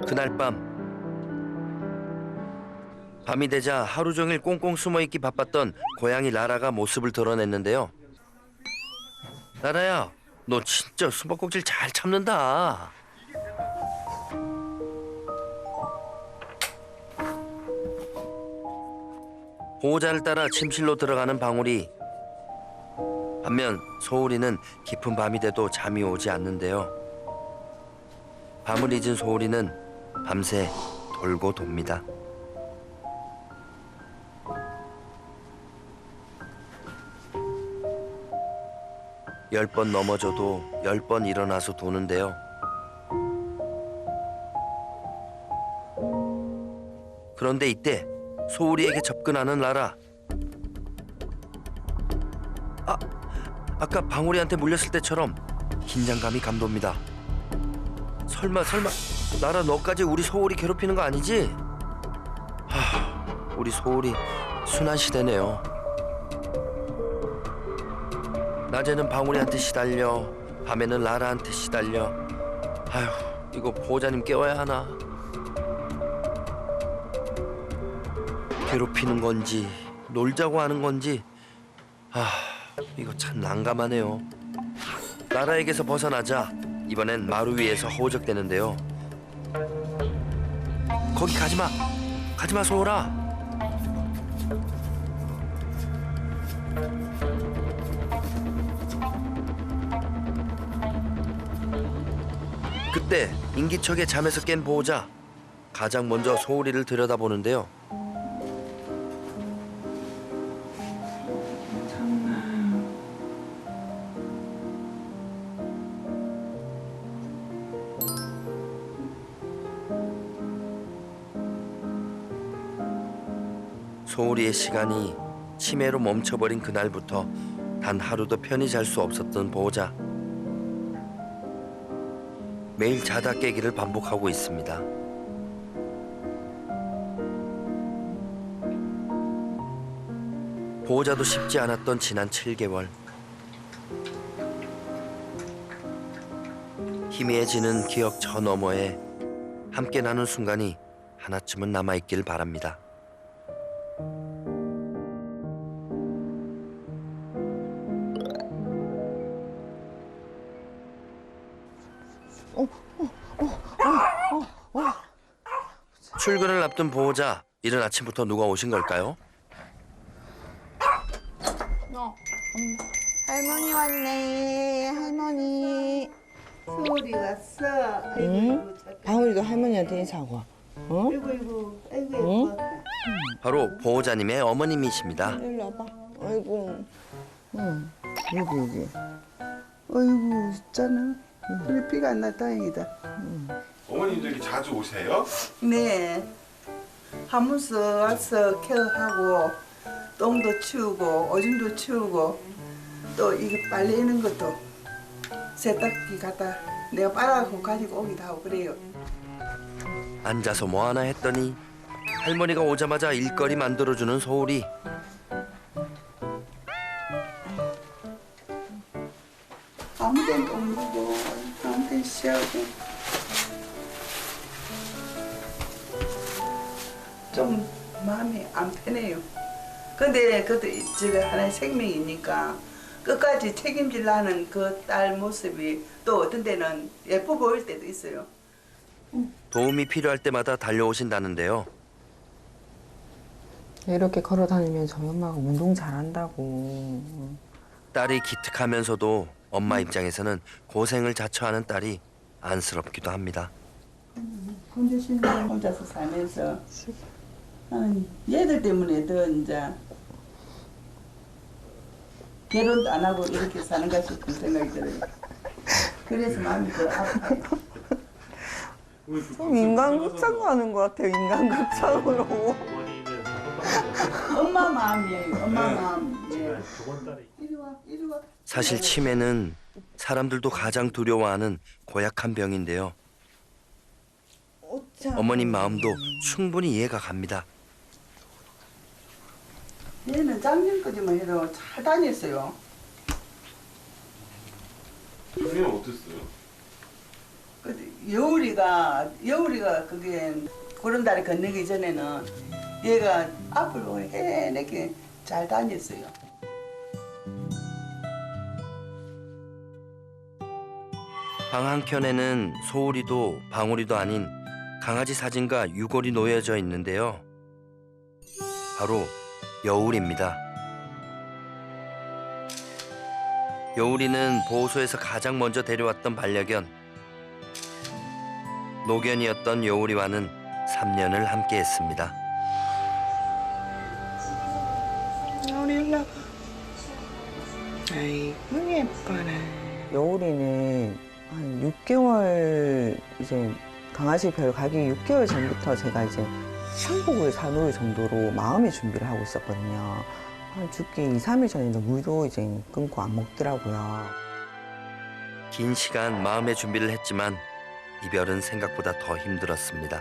그날 밤이 되자 하루 종일 꽁꽁 숨어있기 바빴던 고양이 라라가 모습을 드러냈는데요. 라라야, 너 진짜 숨바꼭질 잘 참는다. 보호자를 따라 침실로 들어가는 방울이. 반면 소울이는 깊은 밤이 돼도 잠이 오지 않는데요. 밤을 잊은 소울이는 밤새 돌고 돕니다. 열 번 넘어져도 10번 일어나서 도는데요. 그런데 이때 소울이에게 접근하는 라라. 아까 방울이한테 물렸을 때처럼 긴장감이 감돕니다. 설마 라라 너까지 우리 소울이 괴롭히는 거 아니지? 우리 소울이 순한 시대네요. 낮에는 방울이한테 시달려, 밤에는 라라한테 시달려. 아휴, 이거 보호자님 깨워야 하나? 괴롭히는 건지 놀자고 하는 건지 이거 참 난감하네요. 라라에게서 벗어나자 이번엔 마루 위에서 허우적대는데요. 거기 가지마 소울아. 그때 인기척에 잠에서 깬 보호자. 가장 먼저 소울이를 들여다보는데요. 소울이의 시간이 치매로 멈춰버린 그날부터 단 하루도 편히 잘 수 없었던 보호자. 매일 자다 깨기를 반복하고 있습니다. 보호자도 쉽지 않았던 지난 7개월. 희미해지는 기억 저 너머에 함께 나눈 순간이 하나쯤은 남아있길 바랍니다. 출근을 앞둔 보호자. 이른 아침부터 누가 오신 걸까요? 할머니 왔네. 할머니. 소울이 왔어. 응? 방울이도 할머니한테 인사하고 와. 어? 아이고 예뻐. 바로 보호자님의 어머님이십니다. 일로 와봐. 아이고. 응. 여기. 아이고 있잖아. 그래 피가 안 나 다행이다. 어머님도 이렇게 자주 오세요? 네. 하면서 와서 케어하고 똥도 치우고 오줌도 치우고 또 이거 빨래하는 것도 세탁기 갖다 내가 빨아갖고 가지고 오기도 하고 그래요. 앉아서 뭐하나 했더니 할머니가 오자마자 일거리 만들어주는 소울이. 아무 데는 옮기고 아무 데는 쉬하고 좀 마음이 안 편해요. 근데 그것도 집에 하나의 생명이니까 끝까지 책임지려는 그 딸 모습이 또 어떤 데는 예뻐 보일 때도 있어요. 도움이 필요할 때마다 달려오신다는데요. 이렇게 걸어 다니면 저희 엄마가 운동 잘한다고. 딸이 기특하면서도 엄마 입장에서는 고생을 자처하는 딸이 안쓰럽기도 합니다. 혼자서 살면서 나는 얘들 때문에 더 이제 결혼도 안 하고 이렇게 사는가 싶은 생각이 들어요. 그래서 마음이 더 아파요. 좀 인간극장 가는 것 같아요. 인간극장으로. 엄마 마음이에요. 엄마 마음. 예. 이리 와. 사실 치매는 사람들도 가장 두려워하는 고약한 병인데요. 어머님 마음도 충분히 이해가 갑니다. 얘는 작년까지만 해도 잘 다녔어요. 작년 어땠어요? 여울이가 그게 구름다리 건너기 전에는 얘가 앞으로 해내게 잘 다녔어요. 방 한켠에는 소울이도 방울이도 아닌 강아지 사진과 유골이 놓여져 있는데요. 바로 여울입니다. 여울이는 보호소에서 가장 먼저 데려왔던 반려견. 노견이었던 여울이와는 3년을 함께했습니다. 우리 일로 아이고 예뻐라. 여울이는 한 6개월 이제 강아지 별 가기 6개월 전부터 제가 이제 한국을 사놓을 정도로 마음의 준비를 하고 있었거든요. 한 죽기 2, 3일 전에도 물도 이제 끊고 안 먹더라고요. 긴 시간 마음의 준비를 했지만 이별은 생각보다 더 힘들었습니다.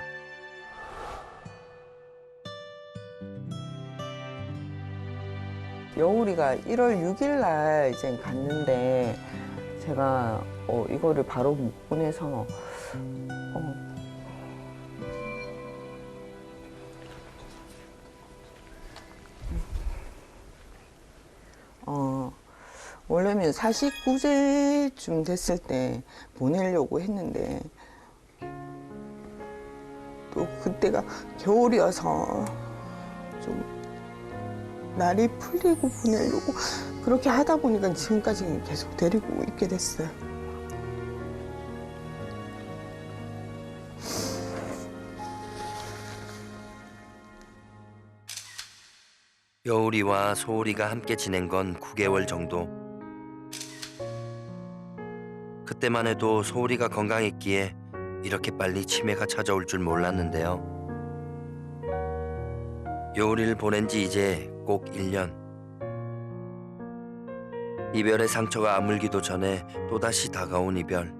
여울이가 1월 6일 날 이제 갔는데 제가 이거를 바로 못 보내서 원래는 49세쯤 됐을 때 보내려고 했는데 또 그때가 겨울이어서 좀 날이 풀리고 보내려고 그렇게 하다 보니까 지금까지 계속 데리고 있게 됐어요. 여울이와 소울이가 함께 지낸 건 9개월 정도. 그때만 해도 소울이가 건강했기에 이렇게 빨리 치매가 찾아올 줄 몰랐는데요. 여울이를 보낸 지 이제 꼭 1년. 이별의 상처가 아물기도 전에 또다시 다가온 이별.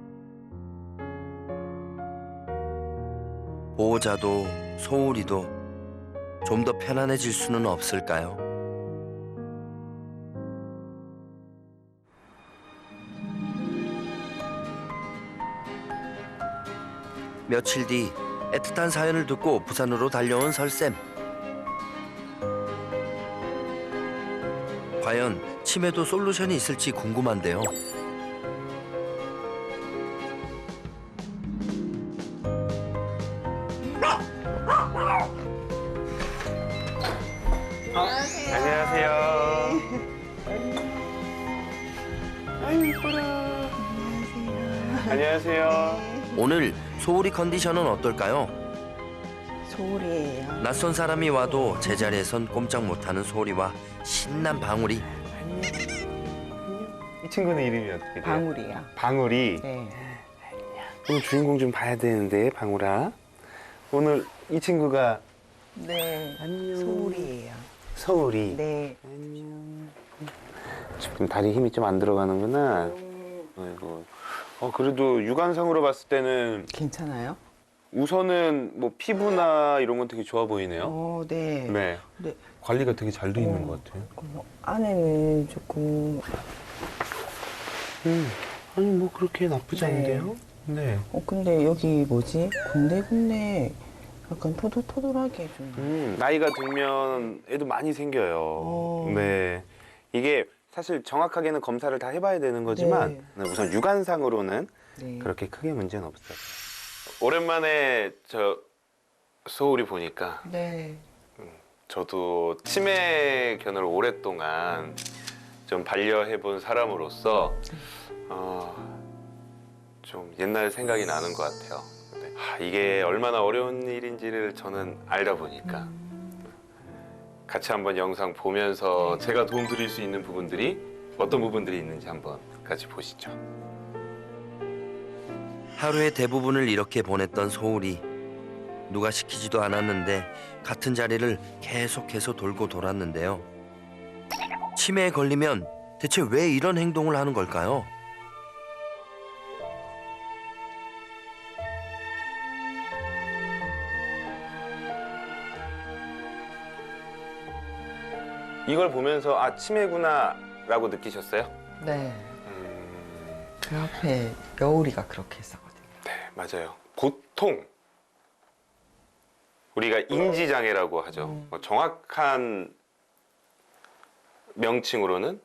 보호자도 소울이도 좀 더 편안해질 수는 없을까요? 며칠 뒤 애틋한 사연을 듣고 부산으로 달려온 설쌤. 과연 치매도 솔루션이 있을지 궁금한데요. 안녕하세요. 아유 이뻐라. 안녕하세요. 오늘 소울이 컨디션은 어떨까요? 소울이에요. 낯선 사람이 와도 제자리에선 꼼짝 못하는 소울이와 신난 방울이. 이 친구는 이름이 어떻게 돼요? 방울이야. 방울이. 네. 오늘 주인공 좀 봐야 되는데, 방울아. 오늘 이 친구가 네. 안녕. 소울이에요. 서울이. 네. 안녕. 지금 다리 힘이 좀 안 들어가는구나. 아이고. 그래도 육안상으로 봤을 때는 괜찮아요? 우선은 뭐 피부나 이런 건 되게 좋아 보이네요. 네. 네. 네. 관리가 되게 잘 돼 있는 것 같아요. 안에는 조금 아니 뭐 그렇게 나쁘지 네. 않은데요? 네. 근데 여기 뭐지? 군데군데 약간 토돌토돌하게 좀. 나이가 들면 애도 많이 생겨요. 네. 이게 사실 정확하게는 검사를 다 해봐야 되는 거지만 우선 육안상으로는 네. 그렇게 크게 문제는 없어요. 오랜만에 저 소울이 보니까 네. 저도 치매 견을 오랫동안 좀 반려해본 사람으로서 좀 옛날 생각이 나는 것 같아요. 네. 이게 얼마나 어려운 일인지를 저는 알다 보니까 같이 한번 영상 보면서 제가 도움 드릴 수 있는 부분들이 어떤 부분들이 있는지 한번 같이 보시죠. 하루의 대부분을 이렇게 보냈던 소울이. 누가 시키지도 않았는데 같은 자리를 계속해서 돌고 돌았는데요. 치매에 걸리면 대체 왜 이런 행동을 하는 걸까요? 이걸 보면서 아 치매구나 라고 느끼셨어요? 네. 그 앞에 여울이가 그렇게 했었거든요. 네, 맞아요. 보통 우리가 인지장애라고 하죠. 정확한 명칭으로는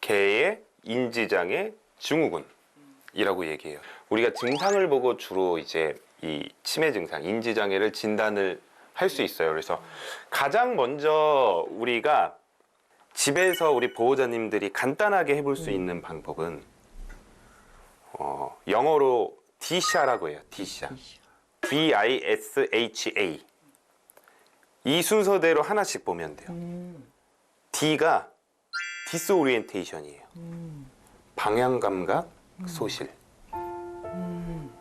개의 인지장애 증후군이라고 얘기해요. 우리가 증상을 보고 주로 이제 이 치매 증상, 인지장애를 진단을 할 수 있어요. 그래서 가장 먼저 우리가 집에서 우리 보호자님들이 간단하게 해볼 수 있는 방법은 영어로 DISHA라고 해요. DISHA. DISHA. 이 순서대로 하나씩 보면 돼요. D가 디스오리엔테이션이에요. 방향 감각 소실.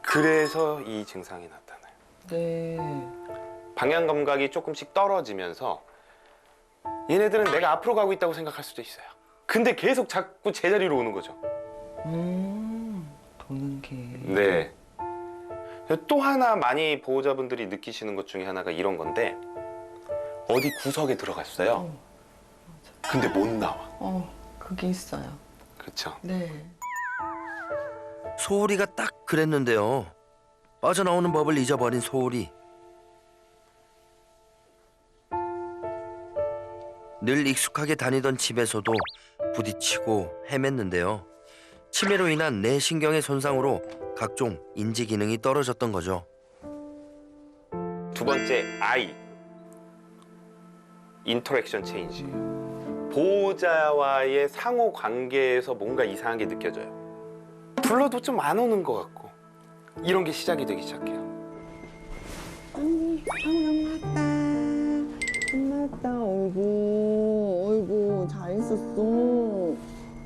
그래서 이 증상이 나타나요. 네. 방향 감각이 조금씩 떨어지면서 얘네들은 내가 앞으로 가고 있다고 생각할 수도 있어요. 근데 계속 자꾸 제자리로 오는 거죠. 도는 게. 네. 또 하나 많이 보호자분들이 느끼시는 것 중에 하나가 이런 건데 어디 구석에 들어갔어요. 근데 못 나와. 그게 있어요. 그렇죠. 네. 소울이가 딱 그랬는데요. 빠져나오는 법을 잊어버린 소울이. 늘 익숙하게 다니던 집에서도 부딪히고 헤맸는데요. 치매로 인한 뇌신경의 손상으로 각종 인지 기능이 떨어졌던 거죠. 두 번째 I. 인터랙션 체인지. 보호자와의 상호 관계에서 뭔가 이상한 게 느껴져요. 불러도 좀 안 오는 것 같고 이런 게 시작이 되기 시작해요. 끝났다. 어이구, 잘 있었어.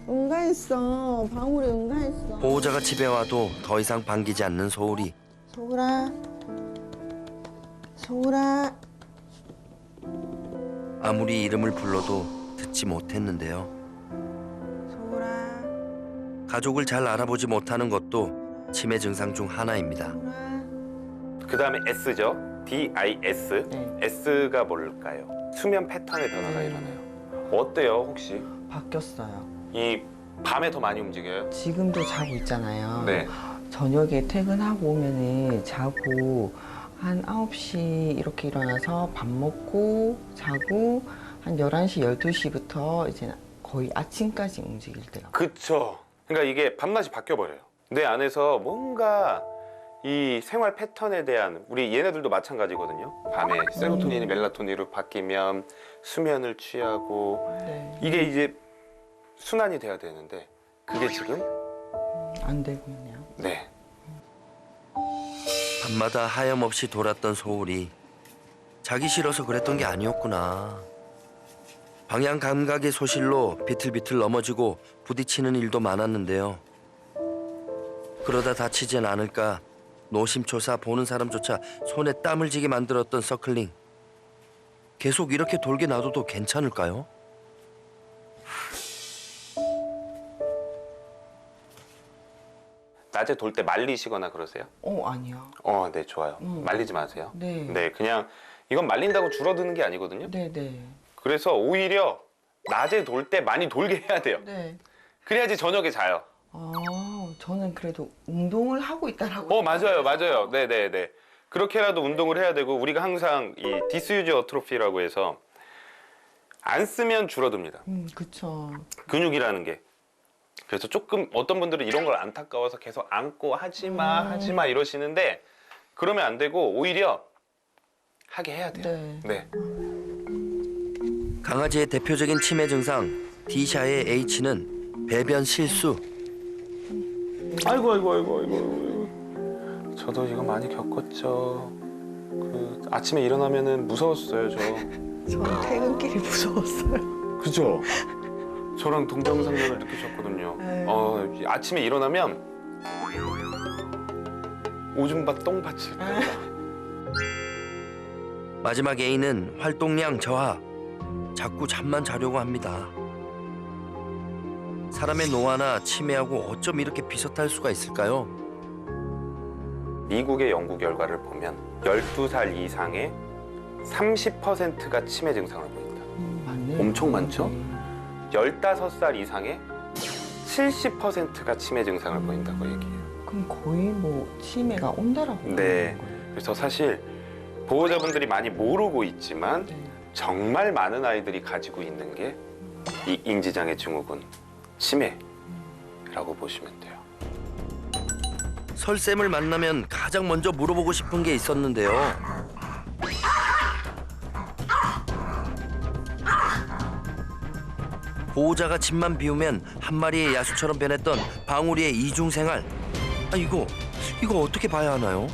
응가했어. 방울이 응가했어. 보호자가 집에 와도 더 이상 반기지 않는 소울이. 소울아. 소울아. 아무리 이름을 불러도 듣지 못했는데요. 소울아. 가족을 잘 알아보지 못하는 것도 치매 증상 중 하나입니다. 소울아. 그 다음에 S죠. DIS. 네. S가 뭘까요? 수면 패턴의 변화가 네. 일어나요. 어때요 혹시? 바뀌었어요. 이 밤에 더 많이 움직여요? 지금도 자고 있잖아요. 네. 저녁에 퇴근하고 오면은 자고 한 9시 이렇게 일어나서 밥 먹고 자고 한 11시, 12시부터 이제 거의 아침까지 움직일 때가. 그쵸. 그러니까 이게 밤낮이 바뀌어버려요. 내 안에서 뭔가 이 생활 패턴에 대한 우리 얘네들도 마찬가지거든요. 밤에 세로토닌이 멜라토닌으로 바뀌면 수면을 취하고 네. 이게 이제 순환이 돼야 되는데 그게 지금 안 되고 있네요. 네. 밤마다 하염없이 돌았던 소울이 자기 싫어서 그랬던 게 아니었구나. 방향 감각의 소실로 비틀비틀 넘어지고 부딪히는 일도 많았는데요. 그러다 다치진 않을까 노심초사 보는 사람조차 손에 땀을 쥐게 만들었던 서클링. 계속 이렇게 돌게 놔둬도 괜찮을까요? 낮에 돌 때 말리시거나 그러세요? 아니요. 네, 좋아요. 말리지 마세요. 네. 네, 그냥 이건 말린다고 줄어드는 게 아니거든요. 네네. 그래서 오히려 낮에 돌 때 많이 돌게 해야 돼요. 네. 그래야지 저녁에 자요. 저는 그래도 운동을 하고 있다라고. 맞아요. 네네네. 그렇게라도 운동을 해야 되고 우리가 항상 이 디스유즈 어트로피라고 해서 안 쓰면 줄어듭니다. 그쵸. 근육이라는 게. 그래서 조금 어떤 분들은 이런 걸 안타까워서 계속 안고 하지마 이러시는데 그러면 안 되고 오히려 하게 해야 돼요. 네. 네. 강아지의 대표적인 치매 증상 D샤의 H는 배변 실수. 아이고. 저도 이거 많이 겪었죠. 아침에 일어나면은 무서웠어요, 저. 저는 퇴근길이 무서웠어요. 그죠? 저랑 동병상련을 느끼셨거든요. 네. 아침에 일어나면 오줌밭 똥밭일 거예요. 마지막 A는 활동량 저하. 자꾸 잠만 자려고 합니다. 사람의 노화나 치매하고 어쩜 이렇게 비슷할 수가 있을까요? 미국의 연구 결과를 보면 12살 이상의 30%가 치매 증상을 보인다. 맞네요. 엄청 많죠? 네. 15살 이상의 70%가 치매 증상을 보인다고 얘기해요. 그럼 거의 뭐 치매가 온다라고 네. 하는 거예요. 그래서 사실 보호자분들이 많이 모르고 있지만 네. 정말 많은 아이들이 가지고 있는 게 이 인지장애 증후군 치매라고 보시면 돼요. 설쌤을 만나면 가장 먼저 물어보고 싶은 게 있었는데요. 보호자가 집만 비우면 한 마리의 야수처럼 변했던 방울이의 이중생활. 아, 이거 어떻게 봐야 하나요?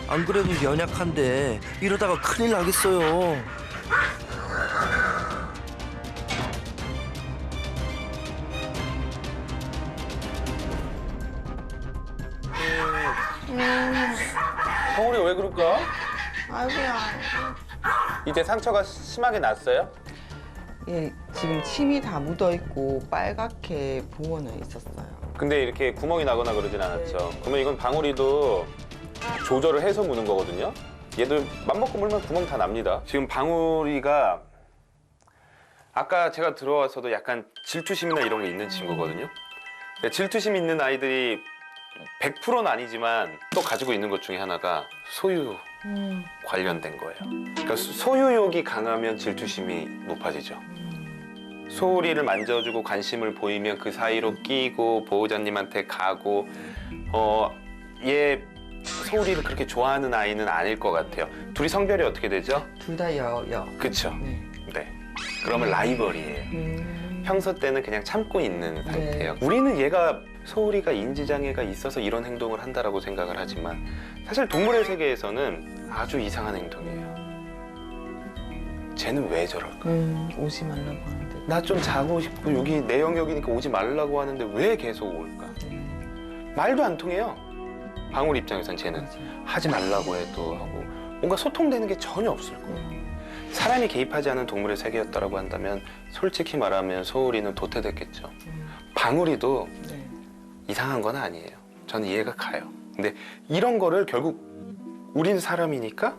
안 그래도 연약한데 이러다가 큰일 나겠어요. 서울이 왜 그럴까? 아이고야. 이제 상처가 심하게 났어요? 예, 지금 침이 다 묻어 있고 빨갛게 부어는 있었어요. 근데 이렇게 구멍이 나거나 그러진 않았죠. 그러면 이건 방울이도 조절을 해서 무는 거거든요. 얘들 맘먹고 물면 구멍 다 납니다. 지금 방울이가 아까 제가 들어와서도 약간 질투심이나 이런 게 있는 친구거든요. 근데 질투심 있는 아이들이 100%는 아니지만 또 가지고 있는 것 중에 하나가 소유 관련된 거예요. 그러니까 소유욕이 강하면 질투심이 높아지죠. 소울이를 만져주고 관심을 보이면 그 사이로 끼고 보호자님한테 가고 얘 소울이를 그렇게 좋아하는 아이는 아닐 것 같아요. 둘이 성별이 어떻게 되죠? 둘 다 여. 그쵸? 네. 네. 그러면 라이벌이에요. 평소 때는 그냥 참고 있는 상태예요. 네. 우리는 얘가 소울이가 인지장애가 있어서 이런 행동을 한다라고 생각을 하지만 사실 동물의 세계에서는 아주 이상한 행동이에요. 쟤는 왜 저럴까? 오지 말라고 하는데. 나 좀 자고 싶고 여기 내 영역이니까 오지 말라고 하는데 왜 계속 올까? 말도 안 통해요. 방울 입장에선 쟤는 맞아요. 하지 말라고 해도 하고 뭔가 소통되는 게 전혀 없을 거예요. 사람이 개입하지 않은 동물의 세계였다라고 한다면 솔직히 말하면 소울이는 도태됐겠죠. 방울이도 네. 이상한 건 아니에요. 저는 이해가 가요. 근데 이런 거를 결국 우린 사람이니까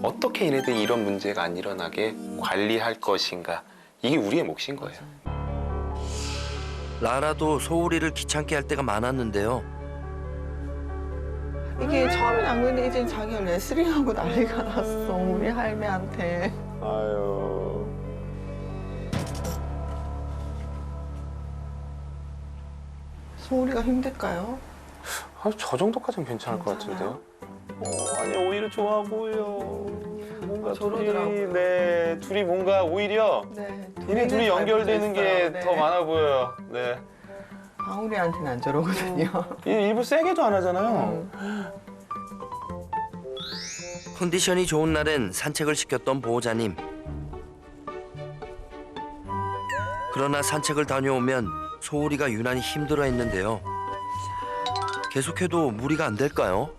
어떻게 얘네들이 이런 문제가 안 일어나게 관리할 것인가, 이게 우리의 몫인 거예요. 라라도 소울이를 귀찮게 할 때가 많았는데요. 이게 처음엔 안 그랬는데 이제 자기가 레슬링하고 난리가 났어. 우리 할매한테. 아유. 소울이가 힘들까요? 저 정도까지는 괜찮을 것 같은데요. 아니 오히려 좋아 보여. 뭔가 저러더라고요. 둘이 뭔가 오히려 네. 얘네 둘이 연결되는 게 더 많아 보여요. 네. 방울이한테는 안 저러거든요. 얘 일부 세게도 안 하잖아요. 컨디션이 좋은 날엔 산책을 시켰던 보호자님. 그러나 산책을 다녀오면 소울이가 유난히 힘들어했는데요. 계속해도 무리가 안 될까요?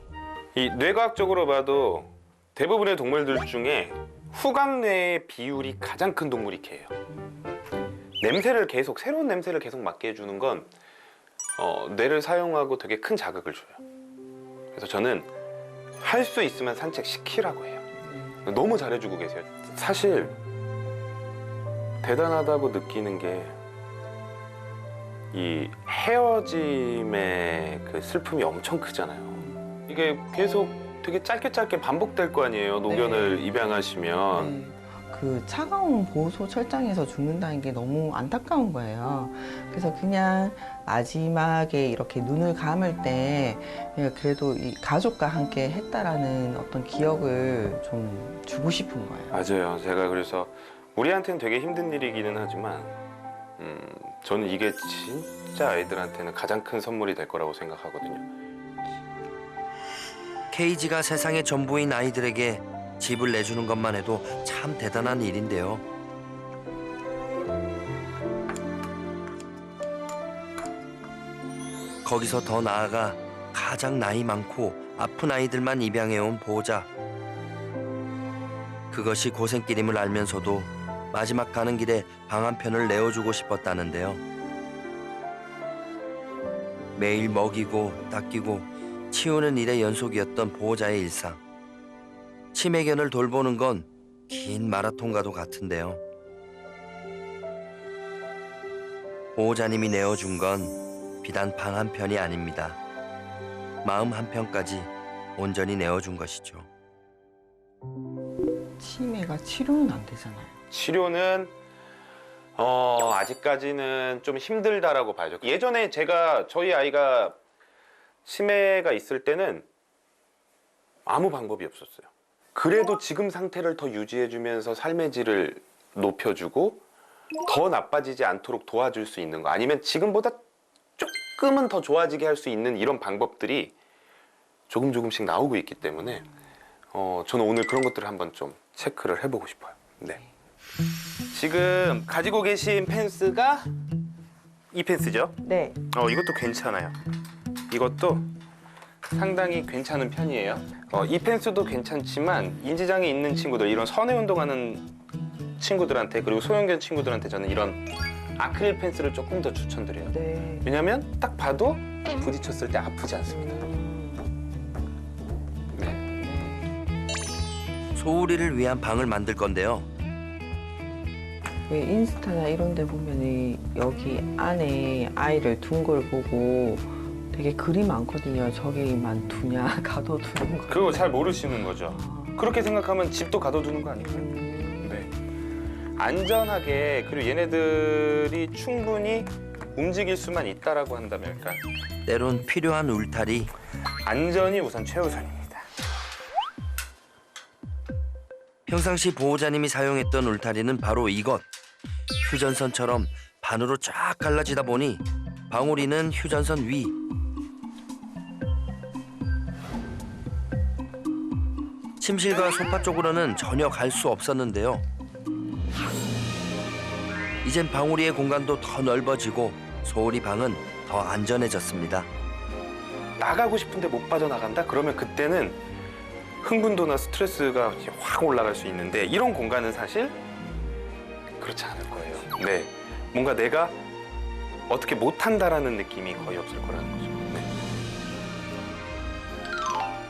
이 뇌과학적으로 봐도 대부분의 동물들 중에 후각뇌의 비율이 가장 큰 동물이 개예요. 새로운 냄새를 계속 맡게 해주는 건 뇌를 사용하고 되게 큰 자극을 줘요. 그래서 저는 할 수 있으면 산책시키라고 해요. 너무 잘해주고 계세요. 사실 대단하다고 느끼는 게 이 헤어짐의 그 슬픔이 엄청 크잖아요. 이게 계속 되게 짧게 반복될 거 아니에요. 노견을 입양하시면. 네. 그 차가운 보호소 철장에서 죽는다는 게 너무 안타까운 거예요. 그래서 그냥 마지막에 이렇게 눈을 감을 때 그래도 이 가족과 함께 했다라는 어떤 기억을 좀 주고 싶은 거예요. 맞아요. 제가 그래서 우리한테는 되게 힘든 일이기는 하지만 저는 이게 진짜 아이들한테는 가장 큰 선물이 될 거라고 생각하거든요. 케이지가 세상의 전부인 아이들에게 집을 내주는 것만 해도 참 대단한 일인데요. 거기서 더 나아가 가장 나이 많고 아픈 아이들만 입양해온 보호자. 그것이 고생길임을 알면서도 마지막 가는 길에 방 한 편을 내어주고 싶었다는데요. 매일 먹이고 닦이고 치우는 일의 연속이었던 보호자의 일상. 치매견을 돌보는 건 긴 마라톤과도 같은데요. 보호자님이 내어준 건 비단 방 한 편이 아닙니다. 마음 한 편까지 온전히 내어준 것이죠. 치매가 치료는 안 되잖아요. 치료는 아직까지는 좀 힘들다라고 봐야죠. 예전에 저희 아이가 치매가 있을 때는 아무 방법이 없었어요. 그래도 지금 상태를 더 유지해주면서 삶의 질을 높여주고 더 나빠지지 않도록 도와줄 수 있는 거, 아니면 지금보다 조금은 더 좋아지게 할 수 있는 이런 방법들이 조금씩 나오고 있기 때문에 저는 오늘 그런 것들을 한번 좀 체크를 해보고 싶어요. 네. 지금 가지고 계신 펜스가 이 펜스죠? 네. 이것도 괜찮아요. 이것도 상당히 괜찮은 편이에요. 이 펜스도 괜찮지만 인지장애 있는 친구들, 이런 선행 운동하는 친구들한테, 그리고 소형견 친구들한테 저는 이런 아크릴 펜스를 조금 더 추천드려요. 네. 왜냐면 딱 봐도 부딪혔을 때 아프지 않습니다. 네. 소울이를 위한 방을 만들 건데요. 왜 인스타나 이런 데 보면은 여기 안에 아이를 둔 걸 보고 되게 글이 많거든요. 저기만 두냐, 가둬두는 거. 그거 잘 모르시는 거죠. 그렇게 생각하면 집도 가둬두는 거 아닐까요? 네. 안전하게, 그리고 얘네들이 충분히 움직일 수만 있다라고 한다면, 그러니까 때론 필요한 울타리. 안전이 우선 최우선입니다. 평상시 보호자님이 사용했던 울타리는 바로 이것. 휴전선처럼 반으로 쫙 갈라지다 보니 방울이는 휴전선 위, 침실과 소파 쪽으로는 전혀 갈 수 없었는데요. 이젠 방울이의 공간도 더 넓어지고 소울이 방은 더 안전해졌습니다. 나가고 싶은데 못 빠져나간다? 그러면 그때는 흥분도나 스트레스가 확 올라갈 수 있는데, 이런 공간은 사실 그렇지 않을 거예요. 네. 뭔가 내가 어떻게 못한다라는 느낌이 거의 없을 거라는 거죠. 네.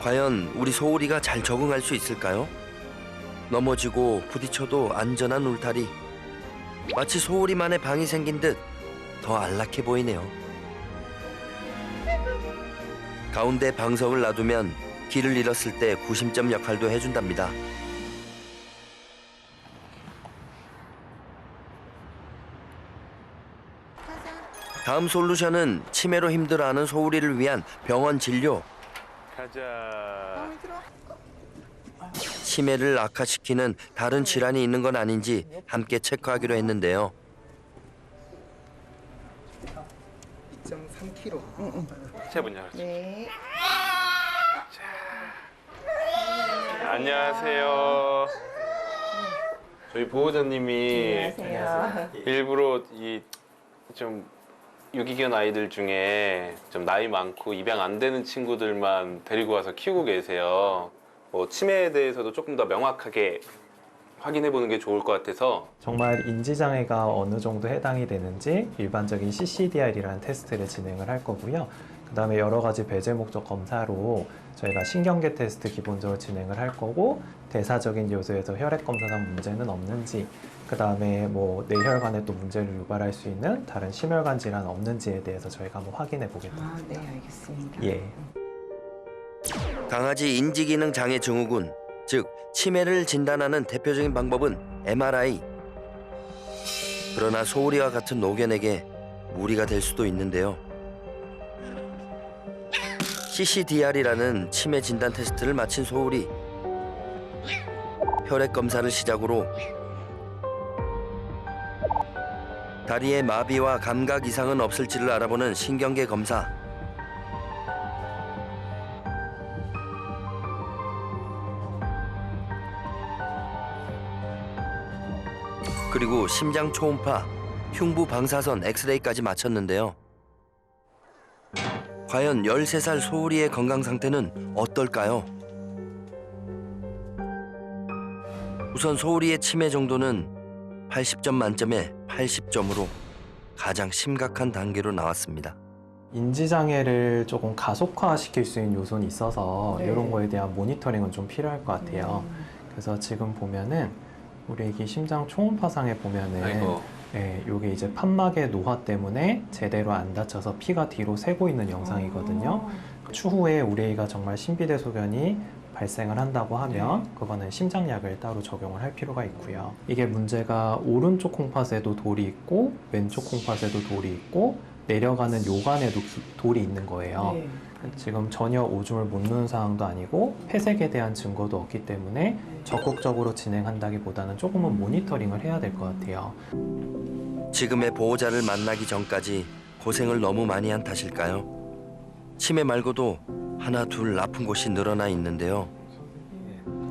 과연 우리 소울이가 잘 적응할 수 있을까요? 넘어지고 부딪혀도 안전한 울타리. 마치 소울이만의 방이 생긴 듯 더 안락해 보이네요. 가운데 방석을 놔두면 길을 잃었을 때 구심점 역할도 해준답니다. 다음 솔루션은 치매로 힘들어하는 소울이를 위한 병원 진료. 가자. 치매를 악화시키는 다른 질환이 있는 건 아닌지 함께 체크하기로 했는데요. 2.3kg. 세분요. 네. 안녕하세요. 저희 보호자님이 안녕하세요. 일부러 좀 유기견 아이들 중에 좀 나이 많고 입양 안 되는 친구들만 데리고 와서 키우고 계세요. 치매에 대해서도 조금 더 명확하게 확인해 보는 게 좋을 것 같아서. 정말 인지장애가 어느 정도 해당이 되는지 일반적인 CCDR이라는 테스트를 진행을 할 거고요. 그 다음에 여러 가지 배제 목적 검사로 저희가 신경계 테스트 기본적으로 진행을 할 거고, 대사적인 요소에서 혈액 검사상 문제는 없는지, 그 다음에 뭐 뇌혈관에 또 문제를 유발할 수 있는 다른 심혈관 질환 없는지에 대해서 저희가 한번 확인해 보겠습니다. 아, 네, 알겠습니다. 예. 강아지 인지기능 장애 증후군, 즉 치매를 진단하는 대표적인 방법은 MRI. 그러나 소울이와 같은 노견에게 무리가 될 수도 있는데요. CCDR이라는 치매 진단 테스트를 마친 소울이 혈액 검사를 시작으로 다리에 마비와 감각 이상은 없을지를 알아보는 신경계 검사, 그리고 심장 초음파, 흉부 방사선 엑스레이까지 마쳤는데요. 과연 13살 소울이의 건강 상태는 어떨까요? 우선 소울이의 치매 정도는 80점 만점에 80점으로 가장 심각한 단계로 나왔습니다. 인지장애를 조금 가속화시킬 수 있는 요소는 있어서 네. 이런 거에 대한 모니터링은 좀 필요할 것 같아요. 그래서 지금 보면은 우리 애기 심장 초음파상에 보면은 아이고. 네, 이게 이제 판막의 노화 때문에 제대로 안 닫혀서 피가 뒤로 새고 있는 영상이거든요. 추후에 우리 아이가 정말 신비대소견이 발생을 한다고 하면 그거는 심장약을 따로 적용을 할 필요가 있고요. 이게 문제가 오른쪽 콩팥에도 돌이 있고 왼쪽 콩팥에도 돌이 있고 내려가는 요관에도 돌이 있는 거예요. 네. 지금 전혀 오줌을 못 누는 상황도 아니고 폐색에 대한 증거도 없기 때문에 적극적으로 진행한다기보다는 조금은 모니터링을 해야 될 것 같아요. 지금의 보호자를 만나기 전까지 고생을 너무 많이 한 탓일까요? 치매 말고도 하나 둘 아픈 곳이 늘어나 있는데요.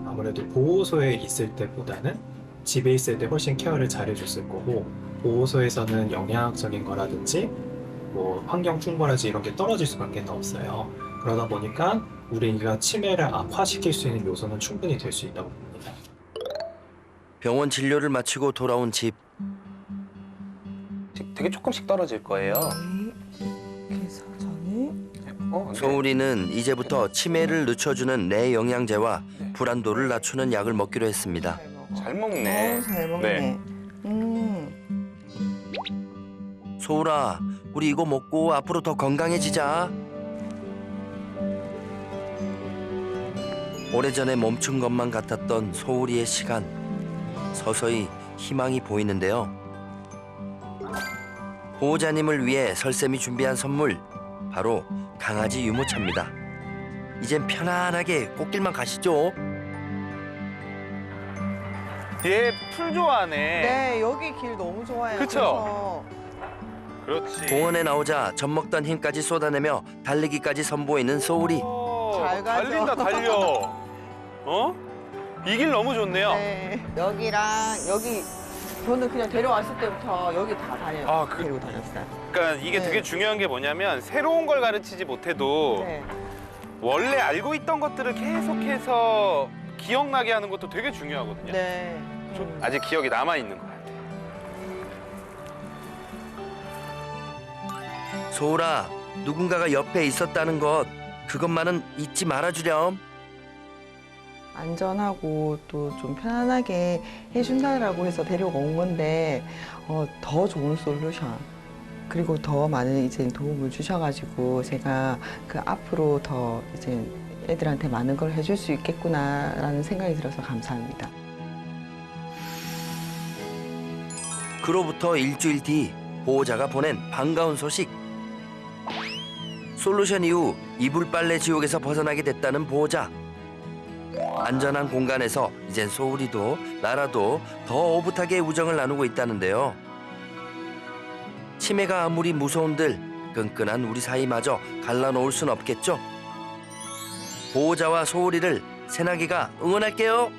아무래도 보호소에 있을 때보다는 집에 있을 때 훨씬 케어를 잘해줬을 거고, 보호소에서는 영양학적인 거라든지 뭐 환경 충분하지 이런 게 떨어질 수밖에 없어요. 그러다 보니까 우리가 치매를 악화시킬 수 있는 요소는 충분히 될 수 있다고 봅니다. 병원 진료를 마치고 돌아온 집. 되게 조금씩 떨어질 거예요. 이렇게 천천히. 네. 소울이는 이제부터 치매를 늦춰주는 뇌 영양제와 불안도를 낮추는 약을 먹기로 했습니다. 잘 먹네. 잘 먹네. 네. 소울아, 우리 이거 먹고 앞으로 더 건강해지자. 오래전에 멈춘 것만 같았던 소울이의 시간. 서서히 희망이 보이는데요. 보호자님을 위해 설쌤이 준비한 선물, 바로 강아지 유모차입니다. 이젠 편안하게 꽃길만 가시죠. 얘 풀 좋아하네. 네, 여기 길 너무 좋아요. 그쵸? 그렇지. 공원에 나오자 젖먹던 힘까지 쏟아내며 달리기까지 선보이는 소울이. 잘 가죠. 달린다 달려. 어? 이 길 너무 좋네요. 네. 여기랑 여기 저는 그냥 데려왔을 때부터 여기 다 다녀요. 아, 데리고 다녔어요. 그러니까 이게 네. 되게 중요한 게 뭐냐면 새로운 걸 가르치지 못해도 네. 원래 알고 있던 것들을 계속해서 기억나게 하는 것도 되게 중요하거든요. 네. 좀 아직 기억이 남아 있는 것 같아요. 소울아, 누군가가 옆에 있었다는 것, 그것만은 잊지 말아주렴. 안전하고 또 좀 편안하게 해준다라고 해서 데려온 건데 더 좋은 솔루션 그리고 더 많은 이제 도움을 주셔가지고 제가 그 앞으로 더 이제 애들한테 많은 걸 해줄 수 있겠구나라는 생각이 들어서 감사합니다. 그로부터 일주일 뒤 보호자가 보낸 반가운 소식. 솔루션 이후 이불 빨래 지옥에서 벗어나게 됐다는 보호자. 안전한 공간에서 이젠 소울이도 나라도 더 오붓하게 우정을 나누고 있다는데요. 치매가 아무리 무서운들 끈끈한 우리 사이마저 갈라놓을 순 없겠죠. 보호자와 소울이를 새나기가 응원할게요.